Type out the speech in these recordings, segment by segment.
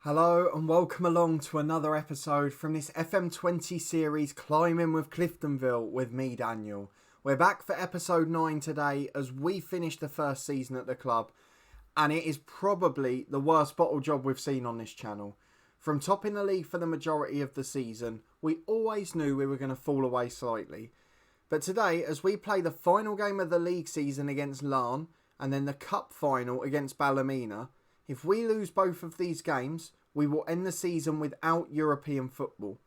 Hello and welcome along to another episode from this FM20 series Climbing with Cliftonville with me, Daniel. We're back for episode 9 today as we finish the first season at the club, and it is probably the worst bottle job we've seen on this channel. From topping the league for the majority of the season, we always knew we were going to fall away slightly. But today, as we play the final game of the league season against Larne and then the cup final against Ballymena, if we lose both of these games, we will end the season without European football.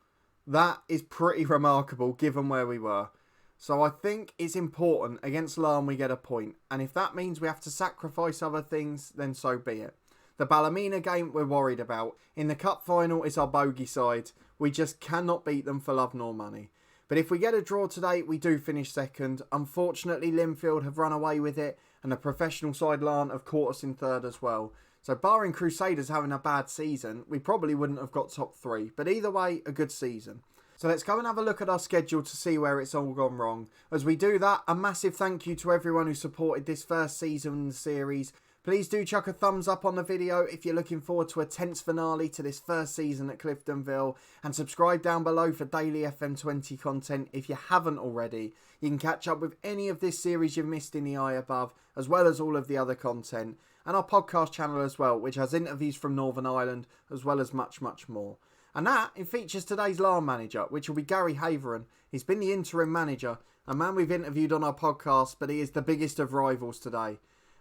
That is pretty remarkable given where we were. So I think it's important against Larne we get a point. And if that means we have to sacrifice other things, then so be it. The Ballymena game we're worried about. In the cup final, it's our bogey side. We just cannot beat them for love nor money. But if we get a draw today, we do finish second. Unfortunately, Linfield have run away with it. And the professional side Larne have caught us in third as well. So barring Crusaders having a bad season, we probably wouldn't have got top 3. But either way, a good season. So let's go and have a look at our schedule to see where it's all gone wrong. As we do that, a massive thank you to everyone who supported this first season in the series. Please do chuck a thumbs up on the video if you're looking forward to a tense finale to this first season at Cliftonville. And subscribe down below for daily FM20 content if you haven't already. You can catch up with any of this series you've missed in the eye above, as well as all of the other content. And our podcast channel as well, which has interviews from Northern Ireland, as well as much more. And that, it features today's Larne manager, which will be Gary Haveren. He's been the interim manager, a man we've interviewed on our podcast, but he is the biggest of rivals today.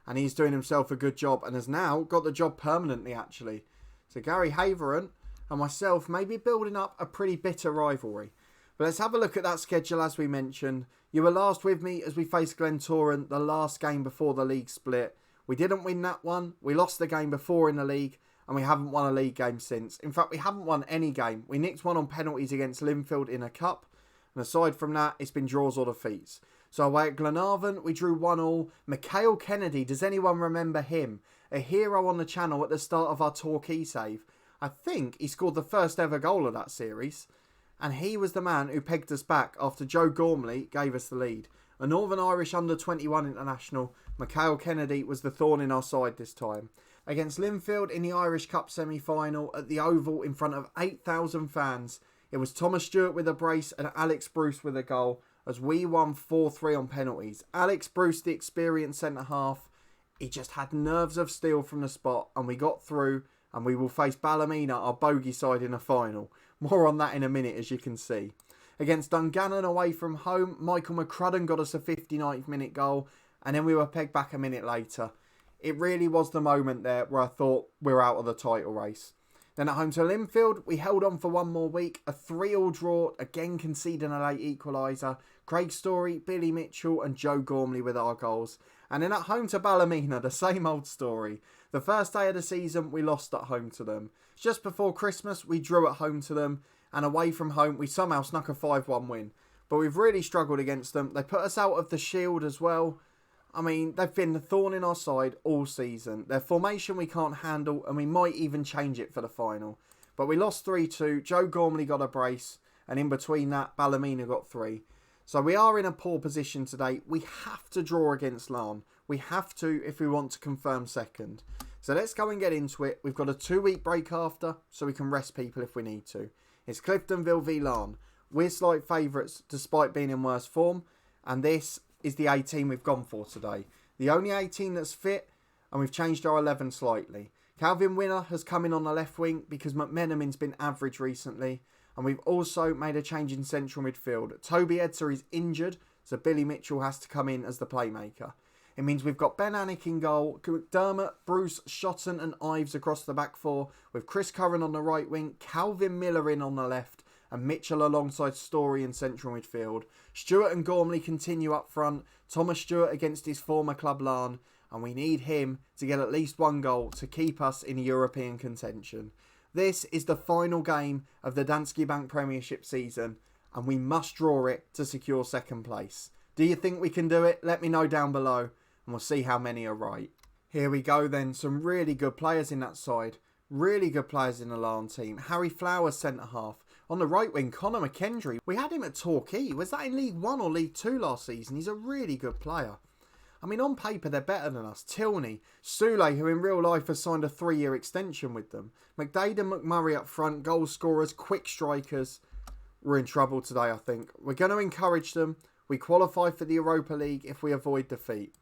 And he's doing himself a good job and has now got the job permanently, actually. So Gary Haveren and myself may be building up a pretty bitter rivalry. But let's have a look at that schedule as we mentioned. You were last with me as we faced Glentoran, the last game before the league split. We didn't win that one. We lost the game before in the league. And we haven't won a league game since. In fact, we haven't won any game. We nicked one on penalties against Linfield in a cup. And aside from that, it's been draws or defeats. So away at Glenarvan, we drew 1-1. Mikhail Kennedy, does anyone remember him? A hero on the channel at the start of our Torquay save. I think he scored the first ever goal of that series. And he was the man who pegged us back after Joe Gormley gave us the lead. A Northern Irish under-21 international, Mikhail Kennedy was the thorn in our side this time. Against Linfield in the Irish Cup semi-final at the Oval in front of 8,000 fans, it was Thomas Stewart with a brace and Alex Bruce with a goal as we won 4-3 on penalties. Alex Bruce, the experienced centre-half, he just had nerves of steel from the spot and we got through and we will face Ballymena, our bogey side, in a final. More on that in a minute, as you can see. Against Dungannon away from home, Michael McCrudden got us a 59th minute goal and then we were pegged back a minute later. It really was the moment there where I thought we're out of the title race. Then at home to Linfield, we held on for one more week. A 3-3 draw, again conceding a late equaliser. Craig Story, Billy Mitchell and Joe Gormley with our goals. And then at home to Ballymena, the same old story. The first day of the season, we lost at home to them. Just before Christmas, we drew at home to them. And away from home, we somehow snuck a 5-1 win. But we've really struggled against them. They put us out of the Shield as well. I mean, they've been the thorn in our side all season. Their formation we can't handle and we might even change it for the final. But we lost 3-2. Joe Gormley got a brace. And in between that, Ballymena got 3. So we are in a poor position today. We have to draw against Larne. We have to if we want to confirm second. So let's go and get into it. We've got a 2-week break after, so we can rest people if we need to. It's Cliftonville v Larne. We're slight favourites despite being in worse form. And this is the 18 we've gone for today. The only 18 that's fit, and we've changed our 11 slightly. Calvin Winner has come in on the left wing because McMenamin's been average recently. And we've also made a change in central midfield. Toby Edser is injured, so Billy Mitchell has to come in as the playmaker. It means we've got Ben Anick in goal, McDermott, Bruce, Shotton and Ives across the back four, with Chris Curran on the right wing, Calvin Miller in on the left, and Mitchell alongside Story in central midfield. Stewart and Gormley continue up front. Thomas Stewart against his former club Larne. And we need him to get at least one goal to keep us in European contention. This is the final game of the Danske Bank Premiership season. And we must draw it to secure second place. Do you think we can do it? Let me know down below. And we'll see how many are right. Here we go then. Some really good players in that side. Really good players in the Larne team. Harry Flowers, centre-half. On the right wing, Conor McKendry. We had him at Torquay. Was that in League 1 or League 2 last season? He's a really good player. I mean, on paper, they're better than us. Tilney, Soulé, who in real life has signed a 3-year extension with them. McDade and McMurray up front, goal scorers, quick strikers. We're in trouble today, I think. We're going to encourage them. We qualify for the Europa League if we avoid defeat.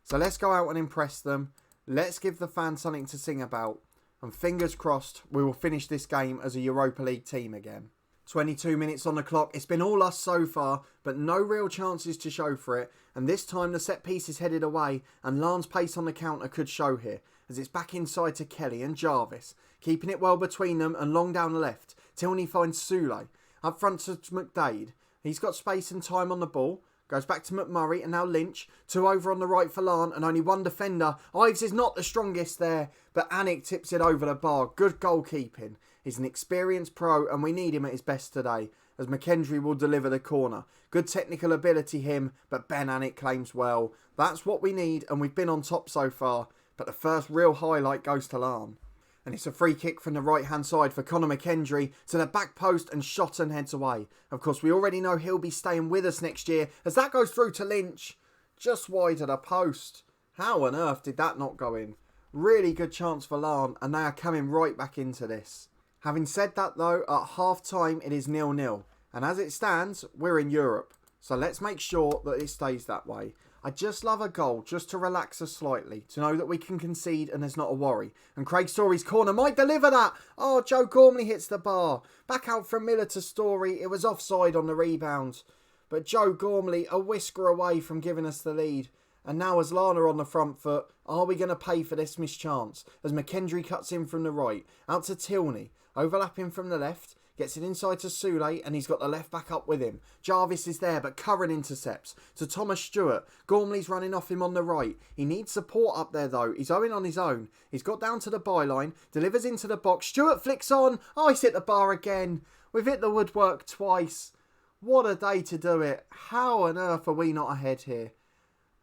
So let's go out and impress them. Let's give the fans something to sing about. And fingers crossed, we will finish this game as a Europa League team again. 22 minutes on the clock. It's been all us so far, but no real chances to show for it. And this time the set piece is headed away, and Larne's pace on the counter could show here, as it's back inside to Kelly and Jarvis. Keeping it well between them and long down the left. Tilney finds Soulé. Up front to McDade. He's got space and time on the ball. Goes back to McMurray and now Lynch. 2 over on the right for Larne and only 1 defender. Ives is not the strongest there, but Anik tips it over the bar. Good goalkeeping. He's an experienced pro and we need him at his best today, as McKendry will deliver the corner. Good technical ability him, but Ben Anik claims well. That's what we need and we've been on top so far, but the first real highlight goes to Larne. And it's a free kick from the right-hand side for Conor McKendry to the back post and Shotton heads away. Of course, we already know he'll be staying with us next year as that goes through to Lynch. Just wide of the post. How on earth did that not go in? Really good chance for Larne and they are coming right back into this. Having said that though, at half-time it is 0-0. And as it stands, we're in Europe. So let's make sure that it stays that way. I just love a goal just to relax us slightly, to know that we can concede and there's not a worry. And Craig Story's corner might deliver that. Oh, Joe Gormley hits the bar. Back out from Miller to Story. It was offside on the rebound. But Joe Gormley a whisker away from giving us the lead. And now as Larne on the front foot, are we going to pay for this mischance? As McKendry cuts in from the right, out to Tilney, overlapping from the left. Gets it inside to Soulé and he's got the left back up with him. Jarvis is there but Curran intercepts. To Thomas Stewart. Gormley's running off him on the right. He needs support up there though. He's owing on his own. He's got down to the byline. Delivers into the box. Stewart flicks on. Oh, he's hit the bar again. We've hit the woodwork twice. What a day to do it. How on earth are we not ahead here?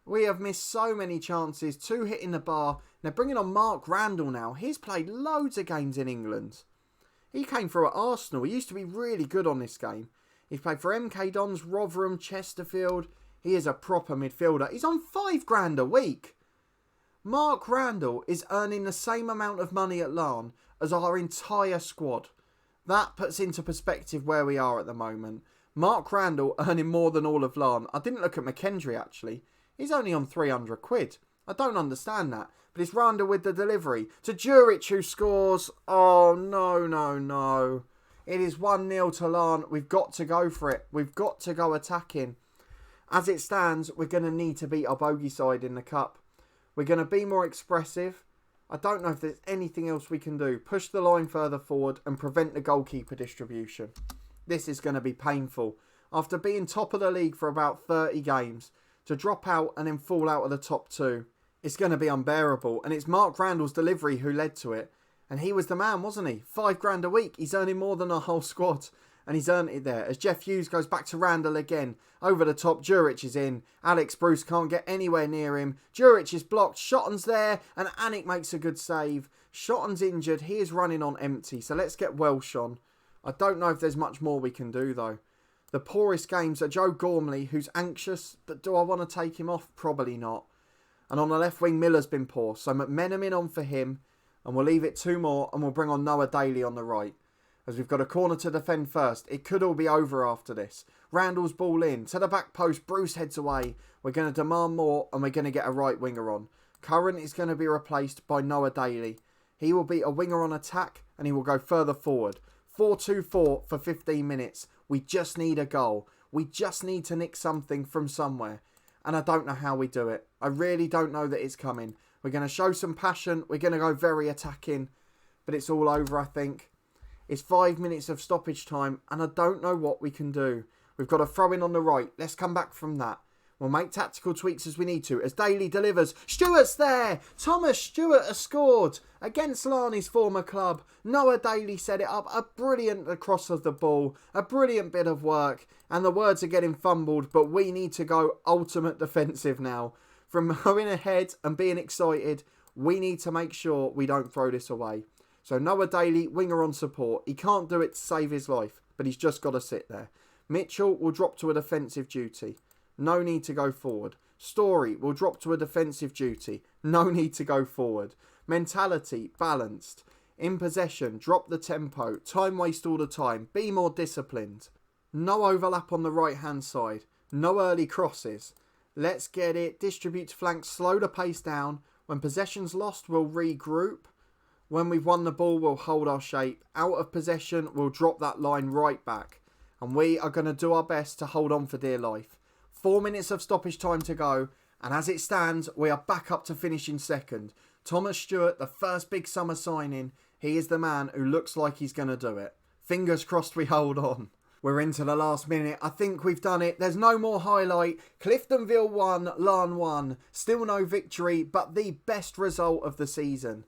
We have missed so many chances. 2 hitting the bar. They're bringing on Mark Randall now. He's played loads of games in England. He came through at Arsenal. He used to be really good on this game. He's played for MK Dons, Rotherham, Chesterfield. He is a proper midfielder. He's on £5,000 a week. Mark Randall is earning the same amount of money at Larne as our entire squad. That puts into perspective where we are at the moment. Mark Randall earning more than all of Larne. I didn't look at McKendry actually. He's only on £300. I don't understand that. But it's Randall with the delivery. To Juric who scores. Oh, no. It is 1-0 to Larne. We've got to go for it. We've got to go attacking. As it stands, we're going to need to beat our bogey side in the cup. We're going to be more expressive. I don't know if there's anything else we can do. Push the line further forward and prevent the goalkeeper distribution. This is going to be painful. After being top of the league for about 30 games, to drop out and then fall out of the top 2. It's going to be unbearable. And it's Mark Randall's delivery who led to it. And he was the man, wasn't he? £5,000 a week. He's earning more than our whole squad. And he's earned it there. As Jeff Hughes goes back to Randall again. Over the top, Juric is in. Alex Bruce can't get anywhere near him. Juric is blocked. Shotton's there. And Anik makes a good save. Shotton's injured. He is running on empty. So let's get Welsh on. I don't know if there's much more we can do though. The poorest games are Joe Gormley, who's anxious. But do I want to take him off? Probably not. And on the left wing, Miller's been poor. So McMenamin in on for him. And we'll leave it 2 more. And we'll bring on Noah Daly on the right. As we've got a corner to defend first. It could all be over after this. Randall's ball in. To the back post. Bruce heads away. We're going to demand more. And we're going to get a right winger on. Curran is going to be replaced by Noah Daly. He will be a winger on attack. And he will go further forward. 4-2-4 for 15 minutes. We just need a goal. We just need to nick something from somewhere. And I don't know how we do it. I really don't know that it's coming. We're going to show some passion. We're going to go very attacking. But it's all over, I think. It's 5 minutes of stoppage time. And I don't know what we can do. We've got a throw in on the right. Let's come back from that. We'll make tactical tweaks as we need to. As Daly delivers. Stewart's there. Thomas Stewart has scored. Against Larne's former club. Noah Daly set it up. A brilliant cross of the ball. A brilliant bit of work. And the words are getting fumbled. But we need to go ultimate defensive now. From going ahead and being excited. We need to make sure we don't throw this away. So Noah Daly, winger on support. He can't do it to save his life. But he's just got to sit there. Mitchell will drop to a defensive duty. No need to go forward. Story will drop to a defensive duty. No need to go forward. Mentality, balanced. In possession, drop the tempo. Time waste all the time. Be more disciplined. No overlap on the right hand side. No early crosses. Let's get it. Distribute to flanks. Slow the pace down. When possession's lost, we'll regroup. When we've won the ball, we'll hold our shape. Out of possession, we'll drop that line right back. And we are going to do our best to hold on for dear life. 4 minutes of stoppage time to go. And as it stands, we are back up to finishing second. Thomas Stewart, the first big summer signing. He is the man who looks like he's going to do it. Fingers crossed we hold on. We're into the last minute. I think we've done it. There's no more highlight. Cliftonville 1, Larne 1. Still no victory, but the best result of the season.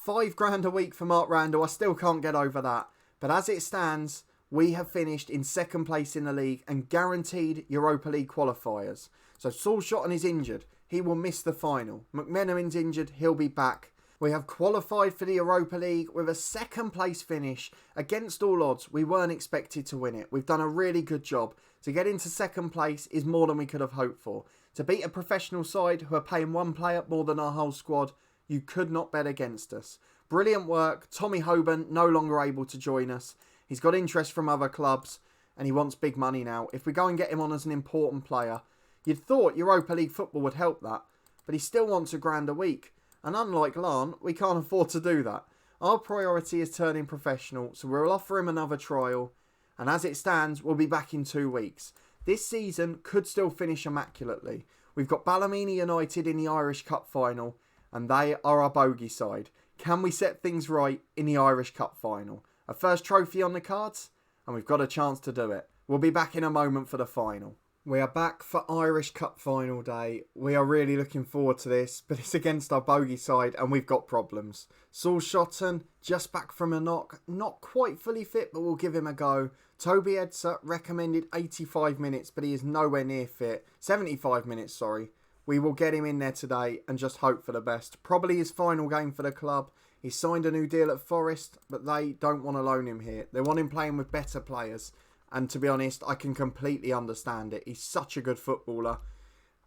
£5,000 a week for Mark Randall. I still can't get over that. But as it stands, we have finished in second place in the league and guaranteed Europa League qualifiers. So Saul Shotton is injured. He will miss the final. McMenamin's injured. He'll be back. We have qualified for the Europa League with a second place finish. Against all odds, we weren't expected to win it. We've done a really good job. To get into second place is more than we could have hoped for. To beat a professional side who are paying one player more than our whole squad, you could not bet against us. Brilliant work. Tommy Hoban no longer able to join us. He's got interest from other clubs and he wants big money now. If we go and get him on as an important player, you'd thought Europa League football would help that, but he still wants £1,000 a week. And unlike Larne, we can't afford to do that. Our priority is turning professional, so we'll offer him another trial. And as it stands, we'll be back in 2 weeks. This season could still finish immaculately. We've got Ballymena United in the Irish Cup final, and they are our bogey side. Can we set things right in the Irish Cup final? A first trophy on the cards, and we've got a chance to do it. We'll be back in a moment for the final. We are back for Irish Cup final day. We are really looking forward to this, but it's against our bogey side and we've got problems. Saul Shotton, just back from a knock, not quite fully fit, but we'll give him a go. Toby Edser recommended 85 minutes, but he is nowhere near fit. 75 minutes, sorry. We will get him in there today and just hope for the best. Probably his final game for the club. He's signed a new deal at Forest, but they don't want to loan him here. They want him playing with better players. And to be honest, I can completely understand it. He's such a good footballer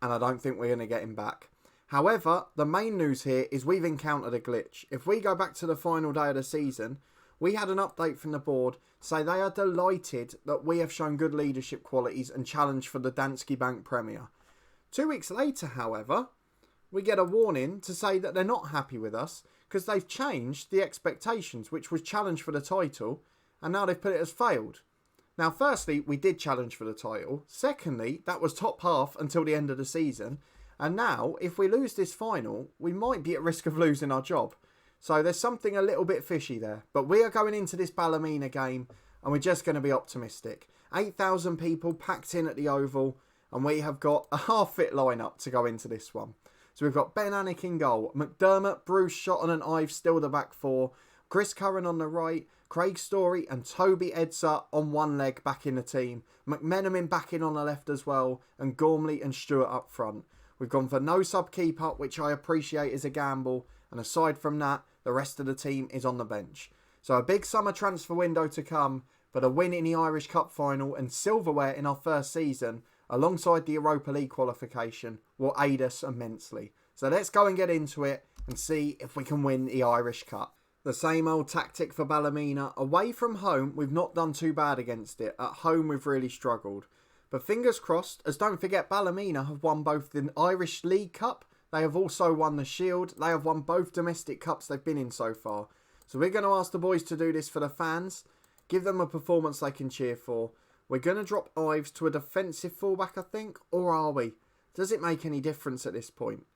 and I don't think we're going to get him back. However, the main news here is we've encountered a glitch. If we go back to the final day of the season, we had an update from the board say they are delighted that we have shown good leadership qualities and challenge for the Danske Bank Premier. 2 weeks later, however, we get a warning to say that they're not happy with us because they've changed the expectations, which was challenge for the title, and now they've put it as failed. Now, firstly, we did challenge for the title. Secondly, that was top half until the end of the season. And now, if we lose this final, we might be at risk of losing our job. So there's something a little bit fishy there. But we are going into this Ballymena game and we're just going to be optimistic. 8,000 people packed in at the Oval and we have got a half-fit lineup to go into this one. So we've got Ben Anick in goal. McDermott, Bruce, Shotton and Ives still the back four. Chris Curran on the right. Craig Story and Toby Edser on one leg back in the team. McMenamin back in on the left as well. And Gormley and Stewart up front. We've gone for no sub-keeper, which I appreciate is a gamble. And aside from that, the rest of the team is on the bench. So a big summer transfer window to come. But a win in the Irish Cup final and silverware in our first season, alongside the Europa League qualification, will aid us immensely. So let's go and get into it and see if we can win the Irish Cup. The same old tactic for Ballymena. Away from home, we've not done too bad against it. At home, we've really struggled. But fingers crossed, as don't forget, Ballymena have won both the Irish League Cup. They have also won the Shield. They have won both domestic cups they've been in so far. So we're going to ask the boys to do this for the fans. Give them a performance they can cheer for. We're going to drop Ives to a defensive fullback, I think. Or are we? Does it make any difference at this point?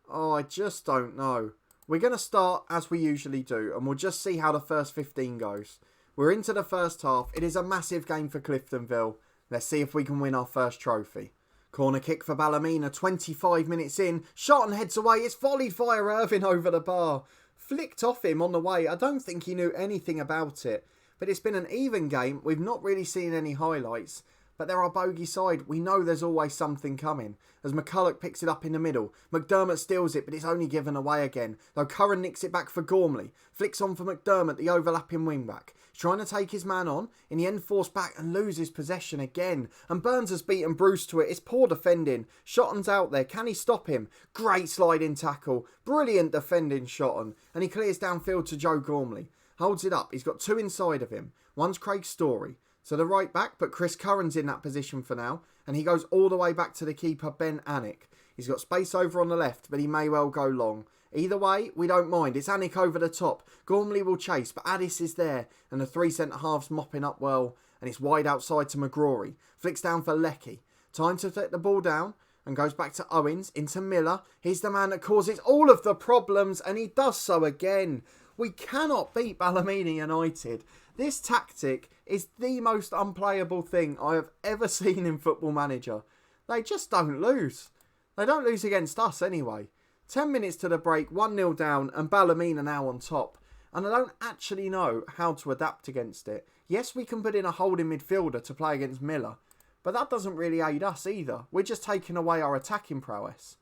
Oh, I just don't know. We're going to start as we usually do, and we'll just see how the first 15 goes. We're into the first half. It is a massive game for Cliftonville. Let's see if we can win our first trophy. Corner kick for Ballymena, 25 minutes in. Shotton heads away. It's volleyed via Irving over the bar. Flicked off him on the way. I don't think he knew anything about it. But it's been an even game. We've not really seen any highlights. but they're our bogey side. We know there's always something coming. As McCulloch picks it up in the middle, McDermott steals it, but it's only given away again. Though Curran nicks it back for Gormley. Flicks on for McDermott, the overlapping wing-back. He's trying to take his man on, in the end forced back and loses possession again. And Burns has beaten Bruce to it. It's poor defending. Shotton's out there. Can he stop him? Great sliding tackle. Brilliant defending Shotton. And he clears downfield to Joe Gormley. Holds it up. He's got two inside of him. One's Craig Story to the right back, but Chris Curran's in that position for now. And he goes all the way back to the keeper, Ben Anik. He's got space over on the left, but he may well go long. Either way, we don't mind. It's Anik over the top. Gormley will chase, but Addis is there. And the three centre-halves mopping up well. And it's wide outside to McGrory. Flicks down for Leckie. Time to take the ball down. And goes back to Owens, into Miller. He's the man that causes all of the problems. And he does so again. We cannot beat Ballymena United. This tactic is the most unplayable thing I have ever seen in Football Manager. They just don't lose. They don't lose against us anyway. 10 minutes to the break, 1-0 down, and Ballymena now on top. And I don't actually know how to adapt against it. Yes, we can put in a holding midfielder to play against Miller, but that doesn't really aid us either. We're just taking away our attacking prowess.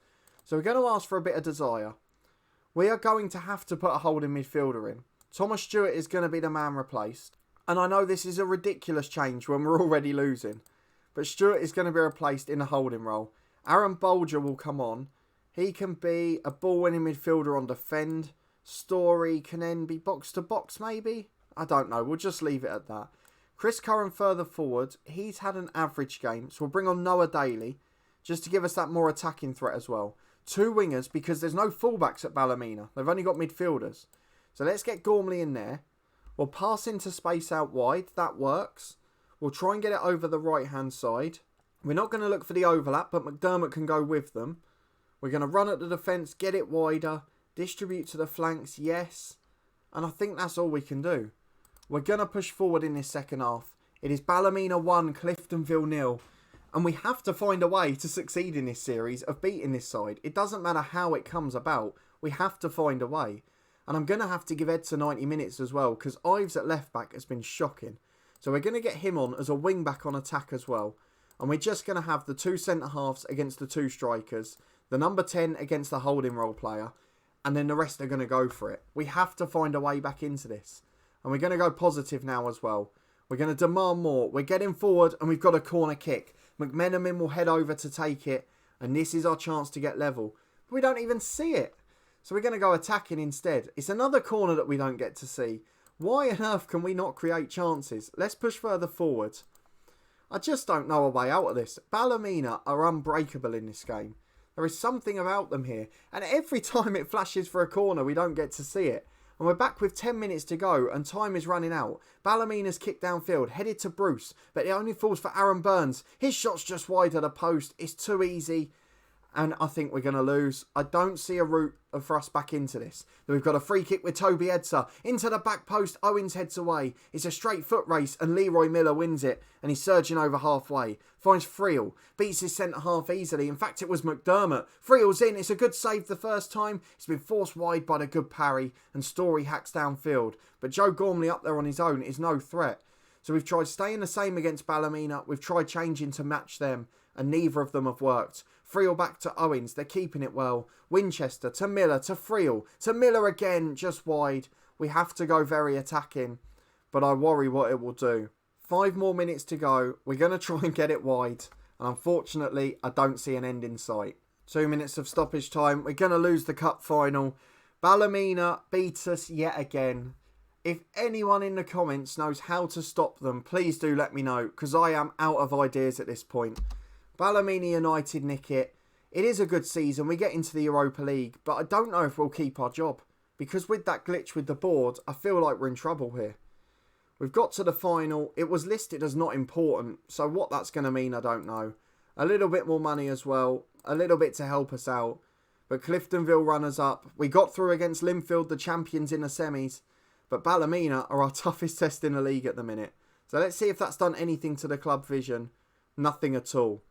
So we're going to ask for a bit of desire. We are going to have to put a holding midfielder in. Thomas Stewart is going to be the man replaced. And I know this is a ridiculous change when we're already losing. But Stewart is going to be replaced in a holding role. Aaron Bolger will come on. He can be a ball-winning midfielder on defend. Story can then be box-to-box maybe? I don't know. We'll just leave it at that. Chris Curran further forward. He's had an average game. So we'll bring on Noah Daly just to give us that more attacking threat as well. Two wingers because there's no fullbacks at Ballymena. They've only got midfielders. So let's get Gormley in there. We'll pass into space out wide. That works. We'll try and get it over the right-hand side. We're not going to look for the overlap, but McDermott can go with them. We're going to run at the defence, get it wider, distribute to the flanks, yes. And I think that's all we can do. We're going to push forward in this second half. It is Ballymena 1, Cliftonville 0. And we have to find a way to succeed in this series of beating this side. It doesn't matter how it comes about. We have to find a way. And I'm going to have to give Edson 90 minutes as well, because Ives at left back has been shocking. So we're going to get him on as a wing back on attack as well. And we're just going to have the two centre-halves against the two strikers. The number 10 against the holding role player. And then the rest are going to go for it. We have to find a way back into this. And we're going to go positive now as well. We're going to demand more. We're getting forward and we've got a corner kick. McMenamin will head over to take it. And this is our chance to get level. But we don't even see it. So we're going to go attacking instead. It's another corner that we don't get to see. Why on earth can we not create chances? Let's push further forward. I just don't know a way out of this. Ballymena are unbreakable in this game. There is something about them here. And every time it flashes for a corner, we don't get to see it. And we're back with 10 minutes to go and time is running out. Ballymena's kick downfield, headed to Bruce, but it only falls for Aaron Burns. His shot's just wide of the post. It's too easy. And I think we're going to lose. I don't see a route for us back into this. We've got a free kick with Toby Edser. Into the back post, Owens heads away. It's a straight foot race and Leroy Miller wins it. And he's surging over halfway. Finds Friel. Beats his centre-half easily. In fact, it was McDermott. Friel's in. It's a good save the first time. It's been forced wide by the good parry. And Story hacks downfield. But Joe Gormley up there on his own is no threat. So we've tried staying the same against Ballymena. We've tried changing to match them. And neither of them have worked. Friel back to Owens. They're keeping it well. Winchester to Miller to Friel. To Miller again. Just wide. We have to go very attacking. But I worry what it will do. 5 more minutes to go. We're going to try and get it wide. And unfortunately, I don't see an end in sight. 2 minutes of stoppage time. We're going to lose the cup final. Ballymena beat us yet again. If anyone in the comments knows how to stop them, please do let me know. Because I am out of ideas at this point. Ballymena United nick it. It is a good season. We get into the Europa League. But I don't know if we'll keep our job. Because with that glitch with the board, I feel like we're in trouble here. We've got to the final. It was listed as not important. So what that's going to mean, I don't know. A little bit more money as well. A little bit to help us out. But Cliftonville runners up. We got through against Linfield, the champions in the semis. But Ballymena are our toughest test in the league at the minute. So let's see if that's done anything to the club vision. Nothing at all.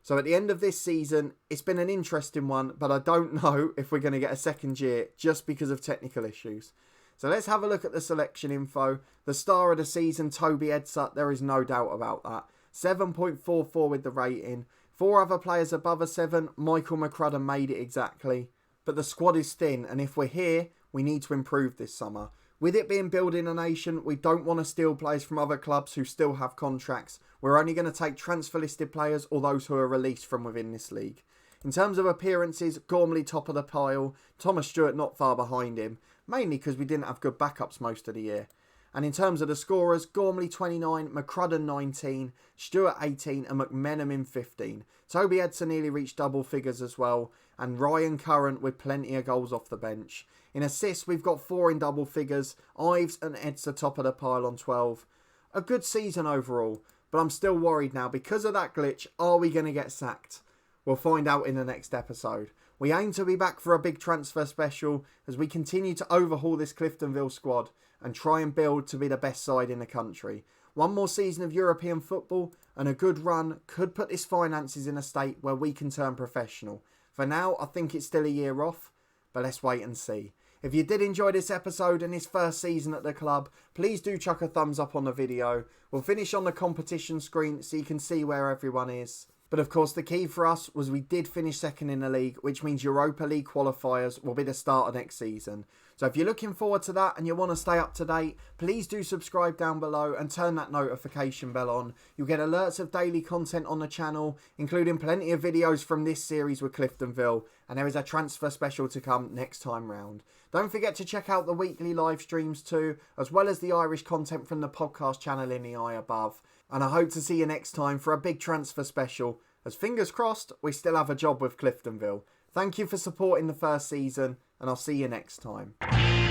So at the end of this season, it's been an interesting one, but I don't know if we're going to get a second year just because of technical issues. So let's have a look at the selection info. The star of the season, Toby Edser, there is no doubt about that. 7.44 with the rating. 4 other players above a 7, Michael McCrudden made it exactly. But the squad is thin, and if we're here, we need to improve this summer. With it being Building a Nation, we don't want to steal players from other clubs who still have contracts. We're only going to take transfer listed players or those who are released from within this league. In terms of appearances, Gormley top of the pile, Thomas Stewart not far behind him, mainly because we didn't have good backups most of the year. And in terms of the scorers, Gormley 29, McCrudden 19, Stewart 18 and McMenamin in 15. Toby Edson nearly reached double figures as well, and Ryan Currant with plenty of goals off the bench. In assists, we've got 4 in double figures, Ives and Eds are top of the pile on 12. A good season overall, but I'm still worried now. Because of that glitch, are we going to get sacked? We'll find out in the next episode. We aim to be back for a big transfer special as we continue to overhaul this Cliftonville squad and try and build to be the best side in the country. One more season of European football and a good run could put this finances in a state where we can turn professional. For now, I think it's still a year off, but let's wait and see. If you did enjoy this episode and this first season at the club, please do chuck a thumbs up on the video. We'll finish on the competition screen so you can see where everyone is. But of course the key for us was we did finish second in the league, which means Europa League qualifiers will be the start of next season. So if you're looking forward to that and you want to stay up to date, please do subscribe down below and turn that notification bell on. You'll get alerts of daily content on the channel, including plenty of videos from this series with Cliftonville, and there is a transfer special to come next time round. Don't forget to check out the weekly live streams too, as well as the Irish content from the podcast channel in the eye above. And I hope to see you next time for a big transfer special, as fingers crossed we still have a job with Cliftonville. Thank you for supporting the first season, and I'll see you next time.